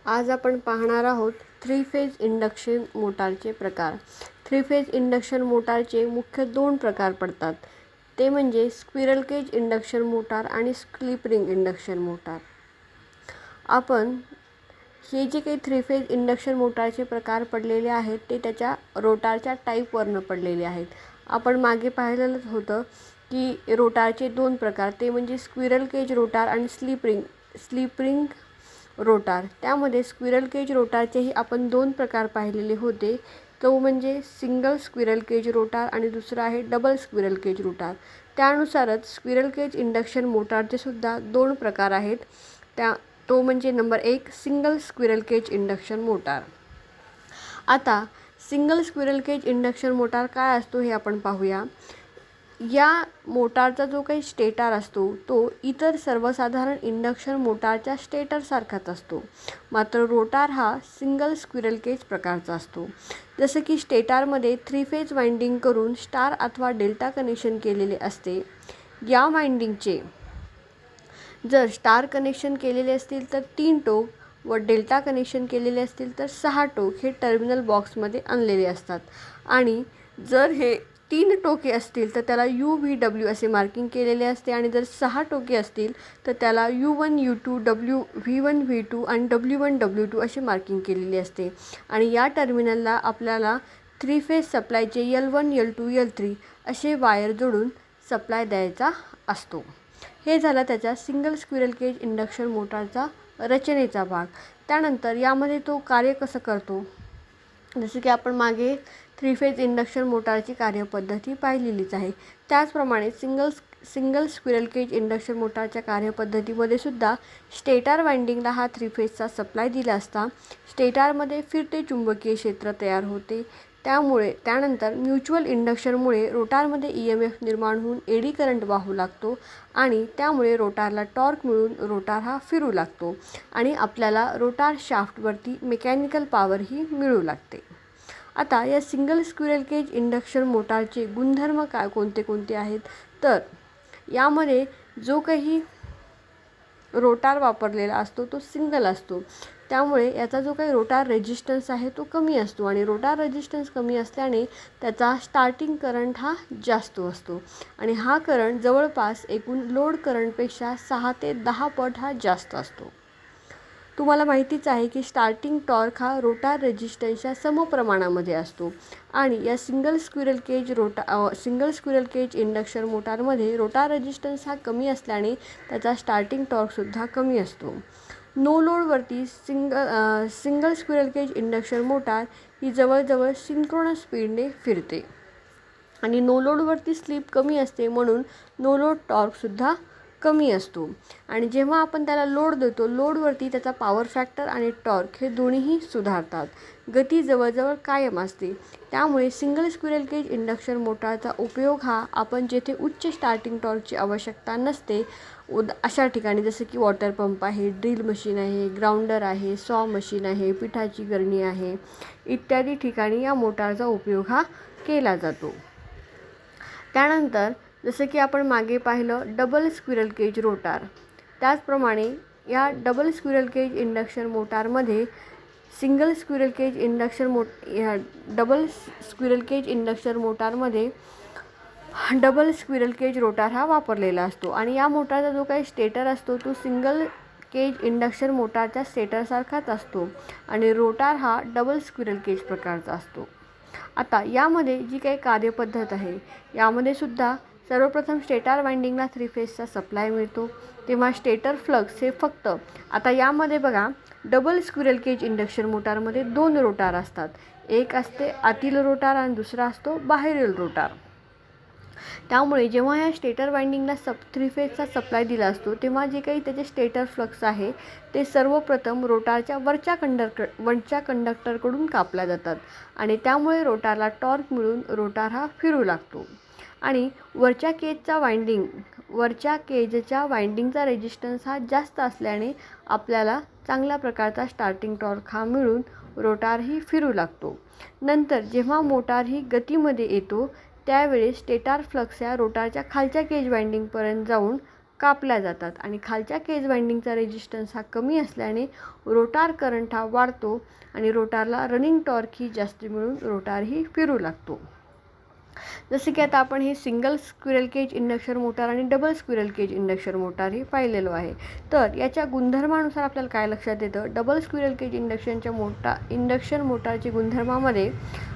आज आपण पाहणार आहोत थ्री फेज इंडक्शन मोटारचे प्रकार. थ्री फेज इंडक्शन मोटारचे मुख्य दोन प्रकार पडतात, ते म्हणजे स्क्विरल केज इंडक्शन मोटार आणि स्लिप रिंग इंडक्शन मोटार. आपण हे जे काही थ्री फेज इंडक्शन मोटारचे प्रकार पडलेले आहेत ते त्याच्या रोटारच्या टाईपवरनं पडलेले आहेत. आपण मागे पाहिलेलंच होतं की रोटारचे दोन प्रकार, ते म्हणजे स्क्विरल केज रोटार आणि स्लिप रिंग रोटार. त्यामध्ये स्क्विरल केज रोटारचेही आपण दोन प्रकार पाहिलेले होते, तो म्हणजे सिंगल स्क्विरल केज रोटार आणि दुसरा आहे डबल स्क्विरल केज रोटार. त्यानुसारच स्क्विरल केज इंडक्शन मोटारचे सुद्धा दोन प्रकार आहेत, तो म्हणजे number 1 single squirrel cage induction motor. आता single squirrel cage induction motor काय असतो हे आपण पाहूया. या मोटारचा जो काही स्टेटर असतो तो इतर सर्वसाधारण इंडक्शन मोटारच्या स्टेटरसारखाच असतो, मात्र रोटार हा सिंगल स्क्विरल केज प्रकारचा असतो. जसं की स्टेटरमध्ये थ्री फेज वाइंडिंग करून स्टार अथवा डेल्टा कनेक्शन केलेले असते. या वाइंडिंगचे जर स्टार कनेक्शन केलेले असतील तर 3 टोक व डेल्टा कनेक्शन केलेले असतील तर 6 टोक हे टर्मिनल बॉक्समध्ये आणलेले असतात. आणि जर हे 3 टोके असतील तर त्याला UVW असे मार्किंग केलेले असते, आणि जर 6 टोके असतील तर त्याला U1 U2 V1 V2 आणि W1 W2 असे मार्किंग केलेले असते. आणि या टर्मिनलला आपल्याला three phase सप्लायचे L1 L2 L3 असे वायर जोडून सप्लाय द्यायचा असतो. हे झालं त्याच्या सिंगल स्क्विरल केज इंडक्शन मोटारचा रचनेचा भाग. त्यानंतर यामध्ये तो कार्य कसं करतो, जसं की आपण मागे थ्री फेज इंडक्शन मोटारची कार्यपद्धती पाहिलेलीच आहे. त्याचप्रमाणे सिंगल स्क्विरल केज इंडक्शन मोटारच्या कार्यपद्धतीमध्ये सुद्धा स्टेटर वाइंडिंगला हा थ्री फेजचा सप्लाय दिला असता स्टेटरमध्ये फिरते चुंबकीय क्षेत्र तयार होते. त्यानंतर म्युच्युअल इंडक्शनमुळे रोटारमध्ये EMF निर्माण होऊन एडी करंट वाहू लागतो आणि त्यामुळे रोटारला टॉर्क मिळून रोटार हा फिरू लागतो आणि आपल्याला रोटार शाफ्टवरती मेकॅनिकल पॉवरही मिळू लागते. आता या सिंगल स्क्विरल केज इंडक्शन मोटारचे गुणधर्म कोणते कोणते आहेत, तर यामध्ये जो काही रोटार वापरलेला असतो तो सिंगल असतो, त्यामुळे याचा जो काही रोटार रेजिस्टन्स आहे तो कमी असतो, आणि रोटार रेजिस्टन्स कमी असल्याने त्याचा स्टार्टिंग करंट हा जास्त असतो, आणि हा करंट जवळपास एकूण लोड करंटपेक्षा 6 ते 10 पट हा जास्त असतो. तुम्हाला माहितीच आहे की स्टार्टिंग टॉर्क हा रोटार रेजिस्टन्सच्या समप्रमाणामध्ये असतो, आणि या सिंगल स्क्विरल केज इंडक्शन मोटारमध्ये रोटार रेजिस्टन्स हा कमी असल्याने त्याचा स्टार्टिंग टॉर्कसुद्धा कमी असतो. नो लोडवरती single squirrel cage induction motor ही जवळजवळ सिंक्रोनस स्पीडने फिरते, आणि नो लोडवरती स्लिप कमी असते म्हणून नो लोड टॉर्कसुद्धा कमी असतो. आणि जेव्हा आपण त्याला लोड देतो, लोडवरती त्याचा पॉवर फॅक्टर आणि टॉर्क हे दोन्हीही सुधारतात. गती जवळजवळ कायम असते. त्यामुळे सिंगल स्क्विरल केज इंडक्शन मोटारचा उपयोग हा आपण जेथे उच्च स्टार्टिंग टॉर्कची आवश्यकता नसते अशा ठिकाणी, जसं की वॉटर पंप आहे, ड्रिल मशीन आहे, ग्राउंडर आहे, सॉ मशीन आहे, पिठाची गिरणी आहे इत्यादी ठिकाणी या मोटारचा उपयोग हा केला जातो. त्यानंतर जसं की आपण मागे पाहिलं डबल स्क्विरल केज रोटार, त्याचप्रमाणे या डबल स्क्विरल केज इंडक्शन मोटारमध्ये डबल स्क्विरल केज रोटार हा वापरलेला असतो, आणि या मोटारचा जो काही स्टेटर असतो तो सिंगल केज इंडक्शन मोटारच्या स्टेटरसारखाच असतो, आणि रोटार हा डबल स्क्विरल केज प्रकारचा असतो. आता यामध्ये जी काही कार्यपद्धत आहे यामध्ये सुद्धा सर्वप्रथम स्टेटर वाइंडिंगला थ्री फेजचा सप्लाय मिळतो, तेव्हा स्टेटर फ्लक्स हे फक्त, आता यामध्ये बघा डबल स्क्विरल केज इंडक्शन मोटारमध्ये 2 रोटार असतात, एक असते आतील रोटार आणि दुसरा असतो बाहेरील रोटार. त्यामुळे जेव्हा या स्टेटर वाइंडिंगला थ्री फेजचा सप्लाय दिला असतो तेव्हा जे काही त्याचे स्टेटर फ्लक्स आहे ते सर्वप्रथम रोटारच्या वरच्या कंडक्टरकडून कापल्या जातात, आणि त्यामुळे रोटारला टॉर्क मिळून रोटार हा फिरू लागतो. आणि वरच्या केजच्या वाइंडिंगचा रेजिस्टन्स हा जास्त असल्याने आपल्याला चांगल्या प्रकारचा स्टार्टिंग टॉर्क हा मिळून रोटारही फिरू लागतो. नंतर जेव्हा मोटार ही गतीमध्ये येतो त्यावेळेस स्टेटर फ्लक्स या रोटारच्या खालच्या केज वाइंडिंगपर्यंत जाऊन कापल्या जातात आणि खालच्या केज वाइंडिंगचा रेजिस्टन्स हा कमी असल्याने रोटार करंट हा वाढतो आणि रोटारला रनिंग टॉर्क ही जास्त मिळून रोटार ही फिरू लागतो. जसे की आता आपण हे single squirrel cage induction motor आणि double squirrel cage induction motor हे पाहिलेलो आहे. तर याच्या गुणधर्मानुसार आपल्याला काय लक्षात येतं, डबल स्क्विरल केज इंडक्शन मोटारच्या गुणधर्मामध्ये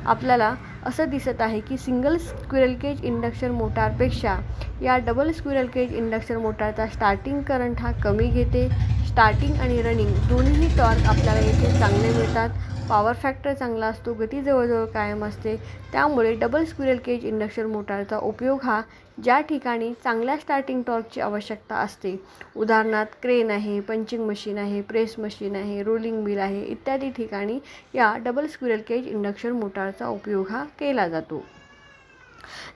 आपल्याला असं दिसत आहे की सिंगल स्क्विरल केज इंडक्शन मोटारपेक्षा या डबल स्क्विरल केज इंडक्शन मोटारचा स्टार्टिंग करंट हा कमी घेते. स्टार्टिंग आणि रनिंग दोन्ही टॉर्क आपल्याला येथे चांगले मिळतात. पॉवर फॅक्टर चांगला असतो, गती जवळजवळ कायम असते. त्यामुळे डबल स्क्विरल केज इंडक्शन मोटारचा उपयोग हा ज्या ठिकाणी चांगल्या स्टार्टिंग टॉर्कची आवश्यकता असते, उदाहरणार्थ क्रेन आहे, पंचिंग मशीन आहे, प्रेस मशीन आहे, रोलिंग मिल आहे इत्यादी ठिकाणी या डबल स्क्विरल केज इंडक्शन मोटारचा उपयोग हा केला जातो.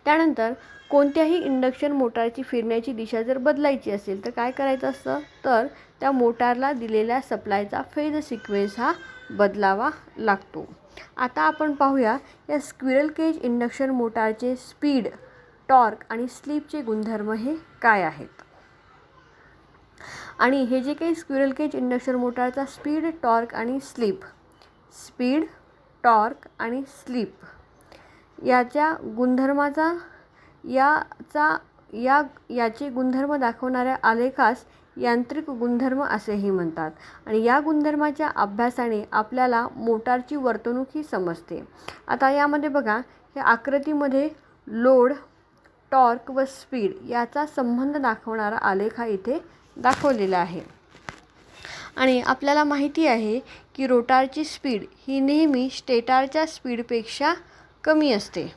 त्यानंतर कोणत्याही इंडक्शन मोटारची फिरण्याची दिशा जर बदलायची असेल तर काय करायचं असतं, तर त्या मोटारला दिलेल्या सप्लायचा फेज सिक्वेन्स हा बदलावा लागतो. आता आपण पाहूया या स्क्विरल केज इंडक्शन मोटारचे स्पीड, टॉर्क आणि स्लिपचे गुणधर्म हे काय आहेत. आणि हे जे काही स्क्विरल केज इंडक्शन मोटारचा स्पीड, टॉर्क आणि स्पीड, टॉर्क आणि स्लिप याच्या गुणधर्माचा याचे गुणधर्म दाखवणाऱ्या आलेखास यांत्रिक गुणधर्म असेही म्हणतात. आणि या गुणधर्माच्या अभ्यासाने आपल्याला मोटारची वर्तणूक ही समजते. आता यामध्ये बघा, या आकृतीमध्ये लोड, टॉर्क व स्पीड याचा संबंध दाखवणारा आलेख हा इथे दाखवलेला आहे. आणि आपल्याला माहिती आहे की रोटारची स्पीड ही नेहमी स्टेटरच्या स्पीडपेक्षा कमी असते.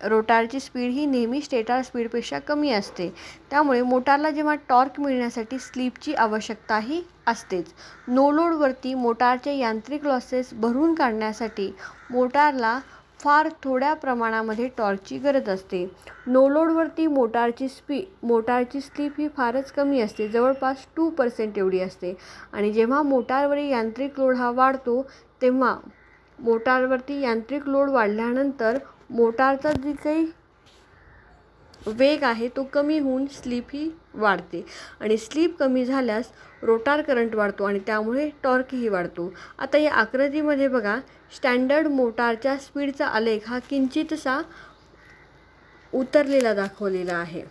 रोटारची स्पीड ही नेहमी स्टेटर स्पीडपेक्षा कमी असते. त्यामुळे मोटारला जेव्हा टॉर्क मिळण्यासाठी स्लिपची आवश्यकताही असतेच. नो लोडवरती मोटारचे यांत्रिक लॉसेस भरून काढण्यासाठी मोटारला फार थोड्या प्रमाणामध्ये टॉर्कची गरज असते. नो लोडवरती मोटारची स्लिप ही फारच कमी असते, जवळपास 2% एवढी असते. आणि जेव्हा मोटारवरील यांत्रिक लोड हा वाढतो तेव्हा मोटारवरती यांत्रिक लोड वाढल्यानंतर मोटारचा जी काही वेग आहे तो कमी होऊन स्लिप ही वाढते. आणि स्लिप कमी झाल्यास रोटार करंट वाढतो आणि त्यामुळे टॉर्कही वाढतो. आता या आकृतीमध्ये बघा, स्टँडर्ड मोटारच्या स्पीडचा आलेख हा किंचितसा उतरलेला दाखवलेला आहे.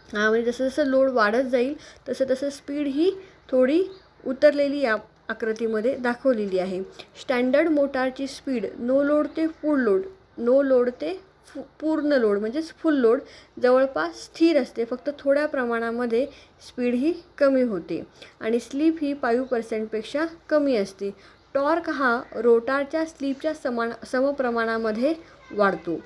म्हणजे जसं जसं लोड वाढत जाईल तसं तसं स्पीड ही थोडी उतरलेली या आकृतीमध्ये दाखवलेली आहे. स्टँडर्ड मोटारची स्पीड नो लोड ते पूर्ण लोड म्हणजेच फुल लोड जवळपास स्थिर असते. फक्त थोड्या प्रमाणामध्ये स्पीड ही कमी होते आणि स्लिप ही 5% कमी असते. टॉर्क हा रोटारच्या स्लिपच्या समप्रमाणामध्ये वाढतो.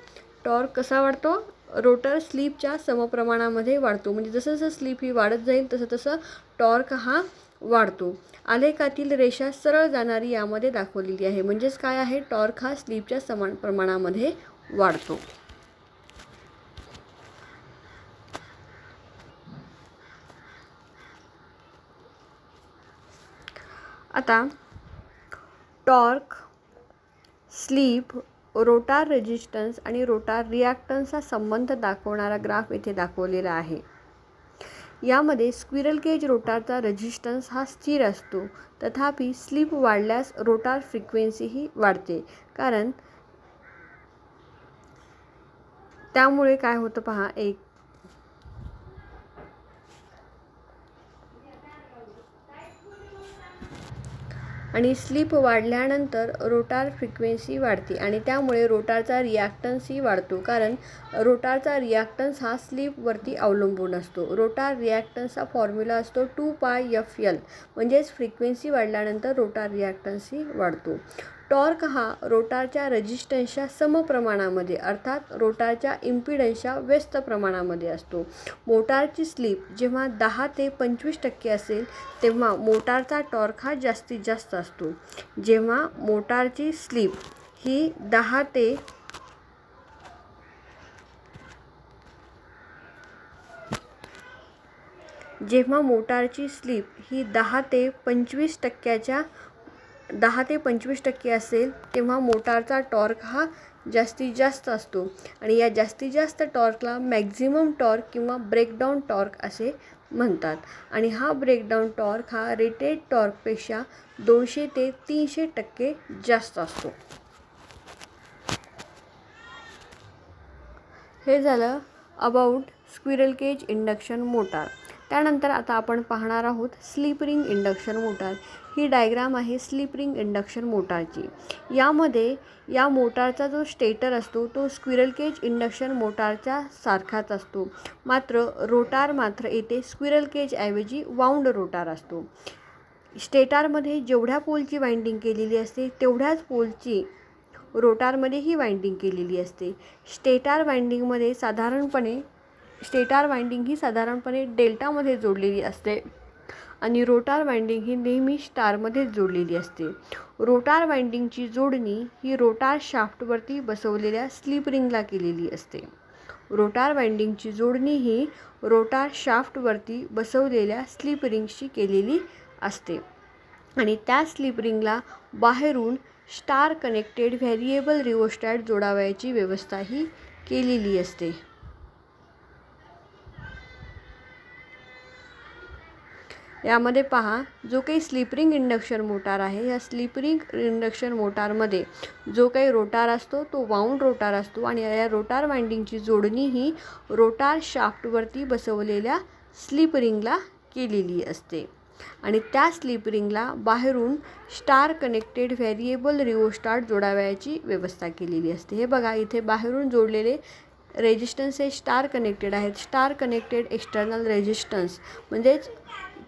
टॉर्क कसा वाढतो? रोटर स्लिपच्या समप्रमाणामध्ये वाढतो. म्हणजे जसं जसं स्लिप ही वाढत जाईल तसं तसं टॉर्क हा वाढतो. आलेखातील रेषा सरळ जाणारी यामध्ये दाखवलेली आहे. म्हणजेच काय आहे, टॉर्क हा स्लिपच्या समान प्रमाणामध्ये वाढतो. आता टॉर्क, स्लिप, रोटार रेजिस्टन्स आणि रोटार रिॲक्टन्सचा संबंध दाखवणारा ग्राफ येथे दाखवलेला आहे. यामध्ये स्क्विरल केज रोटारचा रेजिस्टन्स हा स्थिर असतो. तथापि स्लिप वाढल्यास रोटार फ्रिक्वेन्सी ही वाढते. कारण त्यामुळे काय होतं पहा, आणि स्लिप वाढल्यानंतर रोटार फ्रिक्वेन्सी वाढते आणि त्यामुळे रोटारचा रिॲक्टन्सही वाढतो. कारण रोटारचा रिॲक्टन्स हा स्लिपवरती अवलंबून असतो. रोटार रिॲक्टन्सचा फॉर्म्युला असतो 2πfL. म्हणजेच फ्रिक्वेन्सी वाढल्यानंतर रोटार रिॲक्टन्सही वाढतो. टॉर्क हा रोटारच्या रेजिस्टन्सच्या समप्रमाणामध्ये अर्थात रोटारच्या इम्पिडन्सच्या व्यस्त प्रमाणामध्ये असतो. मोटारची स्लिप जेव्हा 10 ते 25% असेल तेव्हा मोटारचा टॉर्क हा जास्तीत जास्त असतो. जेव्हा मोटारची स्लिप ही 10 ते 25% 10 ते 25% असेल तेव्हा मोटारचा टॉर्क हा जास्तीत जास्त असतो आणि या जास्तीत जास्त टॉर्कला मॅक्झिमम टॉर्क किंवा ब्रेकडाऊन टॉर्क असे म्हणतात आणि हा ब्रेकडाऊन टॉर्क हा रेटेड टॉर्कपेक्षा 200 ते 300% जास्त असतो. हे झालं about squirrel cage induction motor. त्यानंतर आता आपण पाहणार आहोत स्लिप रिंग इंडक्शन मोटार. ही डायग्राम आहे स्लिप रिंग इंडक्शन मोटारची. यामध्ये या मोटारचा जो स्टेटर असतो तो स्क्विरल केज इंडक्शन मोटारच्या सारखाच असतो, मात्र रोटार येथे स्क्विरल केज ऐवजी वाऊंड रोटार असतो. स्टेटारमध्ये जेवढ्या पोलची वाइंडिंग केलेली असते तेवढ्याच पोलची रोटारमध्येही वाइंडिंग केलेली असते. स्टेटार वाइंडिंग ही साधारणपणे डेल्टामध्ये जोडलेली असते आणि रोटार वाइंडिंग ही नेहमी स्टारमध्ये जोडलेली असते. रोटार वाइंडिंगची जोडणी ही रोटार शाफ्टवरती बसवलेल्या स्लिप रिंगला केलेली असते. रोटार वाइंडिंगची जोडणी ही रोटार शाफ्टवरती बसवलेल्या स्लिप रिंगशी केलेली असते आणि त्या स्लिप रिंगला बाहेरून स्टार कनेक्टेड व्हेरिएबल रिओस्टॅट जोडावयाची व्यवस्थाही केलेली असते. यामध्ये पहा, जो काही स्लिप रिंग इंडक्शन मोटार आहे या स्लिप रिंग इंडक्शन मोटारमध्ये जो काही रोटार असतो तो वाऊंड रोटार असतो आणि या रोटार वाइंडिंगची जोडणी ही रोटार शाफ्टवरती बसवलेल्या स्लिप रिंगला केलेली असते आणि त्या स्लिप रिंगला बाहेरून स्टार कनेक्टेड व्हेरिएबल रिओस्टॅट जोडावयाची व्यवस्था केलेली असते. हे बघा, इथे बाहेरून जोडलेले रेजिस्टन्स हे स्टार कनेक्टेड आहेत. स्टार कनेक्टेड एक्सटर्नल रेजिस्टन्स म्हणजेच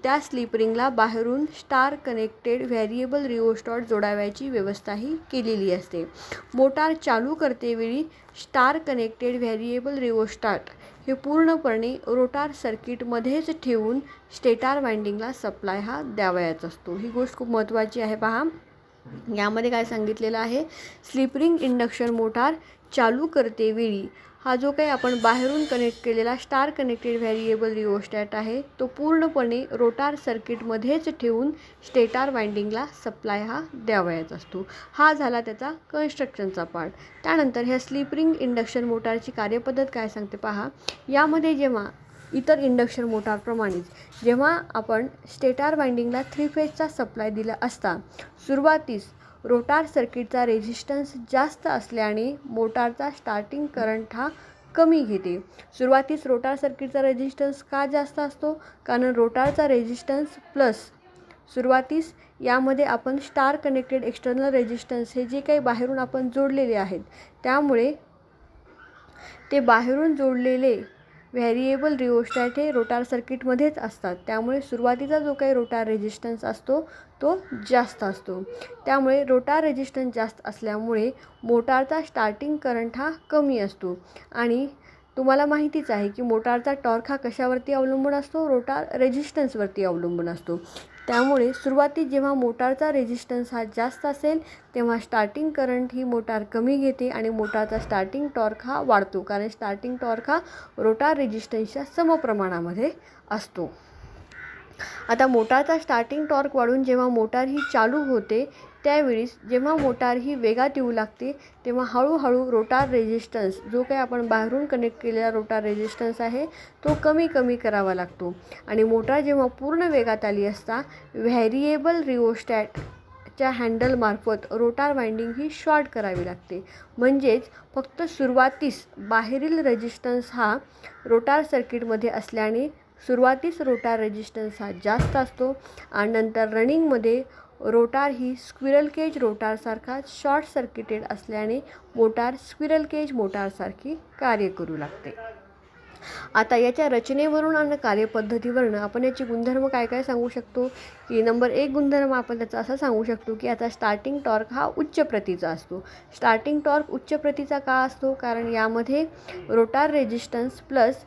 त्या स्लिप रिंगला बाहेरून स्टार कनेक्टेड व्हेरिएबल रिओस्टॅट जोडावयाची व्यवस्थाही केलेली असते. मोटार चालू करतेवेळी स्टार कनेक्टेड व्हेरिएबल रिओस्टॅट हे पूर्णपणे रोटार सर्किटमध्येच ठेवून स्टेटार वाइंडिंगला सप्लाय हा द्यावयाचा असतो. ही गोष्ट खूप महत्त्वाची आहे. पहा, यामध्ये काय सांगितलेलं आहे, स्लिप रिंग इंडक्शन मोटार चालू करतेवेळी हा जो काही आपण बाहेरून कनेक्ट केलेला स्टार कनेक्टेड व्हेरिएबल रिओस्टॅट आहे तो पूर्णपणे रोटार सर्किटमध्येच ठेवून स्टेटार वाइंडिंगला सप्लाय हा द्यावयाचा असतो. हा झाला त्याचा कन्स्ट्रक्शनचा पार्ट. त्यानंतर ह्या स्लिप रिंग इंडक्शन मोटारची कार्यपद्धत काय सांगते पहा. यामध्ये जेव्हा इतर इंडक्शन मोटारप्रमाणेच जेव्हा आपण स्टेटार वाइंडिंगला 3 फेजचा सप्लाय दिला असता, सुरुवातीस रोटार सर्किटचा रेझिस्टन्स जास्त असल्याने मोटारचा स्टार्टिंग करंट हा कमी घेते. सुरुवातीस रोटार सर्किटचा रेझिस्टन्स का जास्त असतो? कारण रोटारचा रेझिस्टन्स प्लस सुरुवातीस यामध्ये आपण स्टार कनेक्टेड एक्सटर्नल रेझिस्टन्स हे जे काही बाहेरून आपण जोडलेले आहेत त्यामुळे ते बाहेरून जोडलेले व्हेरिएबल रिओस्टॅट हे रोटार सर्किटमध्येच असतात. त्यामुळे सुरुवातीचा जो काही रोटार रेझिस्टन्स असतो तो जास्त असतो. त्यामुळे रोटार रेझिस्टन्स जास्त असल्यामुळे मोटारचा स्टार्टिंग करंट हा कमी असतो आणि तुम्हाला माहितीच आहे की मोटारचा टॉर्क हा कशावरती अवलंबून असतो? रोटार रेझिस्टन्सवरती अवलंबून असतो. त्यामुळे सुरुवातीस जेव्हा मोटारचा रेझिस्टन्स हा जास्त असेल तेव्हा स्टार्टिंग करंट ही मोटार कमी घेते आणि मोटारचा स्टार्टिंग टॉर्क हा वाढतो, कारण स्टार्टिंग टॉर्क हा रोटार रेझिस्टन्सच्या समप्रमाणामध्ये असतो. आता मोटारचा स्टार्टिंग टॉर्क वाढून जेव्हा मोटार ही चालू होते त्यावेळीस जेव्हा मोटार ही वेगात येऊ लागते तेव्हा हळूहळू रोटार रेझिस्टन्स जो काही आपण बाहेरून कनेक्ट केलेला रोटार रेझिस्टन्स आहे तो कमी करावा लागतो आणि मोटार जेव्हा पूर्ण वेगात आली असता व्हेरिएबल रिओस्टॅटच्या हँडलमार्फत रोटार वाइंडिंग ही शॉर्ट करावी लागते. म्हणजेच फक्त सुरुवातीस बाहेरील रेझिस्टन्स हा रोटार सर्किटमध्ये असल्याने सुरुवातीस रोटार रेझिस्टन्स हा जास्त असतो आणि नंतर रनिंगमध्ये रोटार ही स्क्विरल केज रोटारसारखा शॉर्ट सर्किटेड असल्याने मोटार स्क्विरल केज मोटारसारखी कार्य करू लागते. आता याच्या रचनेवरून आणि कार्यपद्धतीवरून आपण याची गुणधर्म काय सांगू शकतो की नंबर 1 गुणधर्म आपण त्याचा असं सांगू शकतो की याचा स्टार्टिंग टॉर्क हा उच्च प्रतीचा असतो. स्टार्टिंग टॉर्क उच्च प्रतीचा का असतो? कारण यामध्ये रोटार रेझिस्टन्स प्लस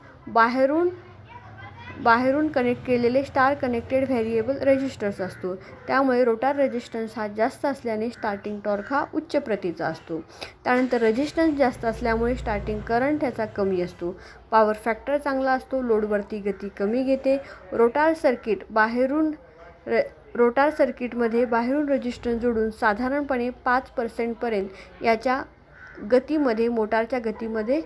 बाहेरून कनेक्ट केलेले स्टार कनेक्टेड व्हेरिएबल रेझिस्टर्स असतो. त्यामुळे रोटार रेझिस्टन्स हा जास्त असल्याने स्टार्टिंग टॉर्क हा उच्च प्रतीचा असतो. त्यानंतर रेझिस्टन्स जास्त असल्यामुळे स्टार्टिंग करंट ह्याचा कमी असतो. पॉवर फॅक्टर चांगला असतो. लोडवरती गती कमी घेते. रोटार सर्किट बाहेरून रोटार सर्किटमध्ये बाहेरून रेजिस्टन्स जोडून साधारणपणे 5% याच्या गतीमध्ये मोटारच्या गतीमध्ये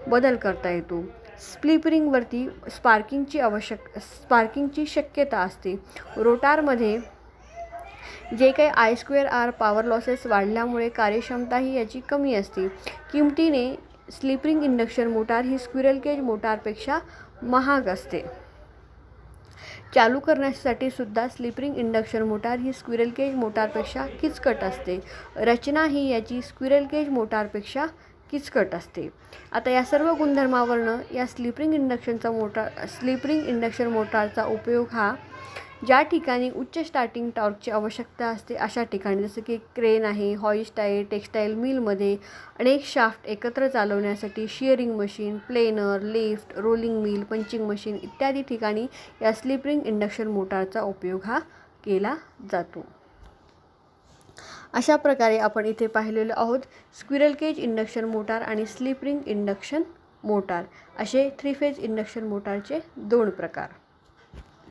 बदल करता येतो. स्प्लिट रिंगवरती स्पार्किंगची शक्यता असते. रोटारमध्ये जे काही I²R पॉवर लॉसेस वाढल्यामुळे कार्यक्षमताही याची कमी असते. किमतीने स्लिप रिंग इंडक्शन मोटार ही स्क्विरल केज मोटारपेक्षा महाग असते. चालू करण्यासाठी सुद्धा स्लिप रिंग इंडक्शन मोटार ही स्क्विरल केज मोटारपेक्षा किचकट असते. रचना ही याची स्क्विरल केज मोटारपेक्षा किचकट असते. आता या सर्व गुणधर्मावरून या स्लिप रिंग इंडक्शन मोटारचा उपयोग हा ज्या ठिकाणी उच्च स्टार्टिंग टॉर्कची आवश्यकता असते अशा ठिकाणी, जसं की क्रेन आहे, हॉइस्ट आहे, टेक्सटाईल मिलमध्ये अनेक शाफ्ट एकत्र चालवण्यासाठी shearing machine, planar, lift, rolling mill, punching machine इत्यादी ठिकाणी या स्लिप रिंग इंडक्शन मोटारचा उपयोग हा केला जातो. अशा प्रकारे आपण इथे पाहिलेलो आहोत स्क्विरल केज इंडक्शन मोटार आणि स्लिप रिंग इंडक्शन मोटार असे 3 फेज इंडक्शन मोटारचे 2 प्रकार.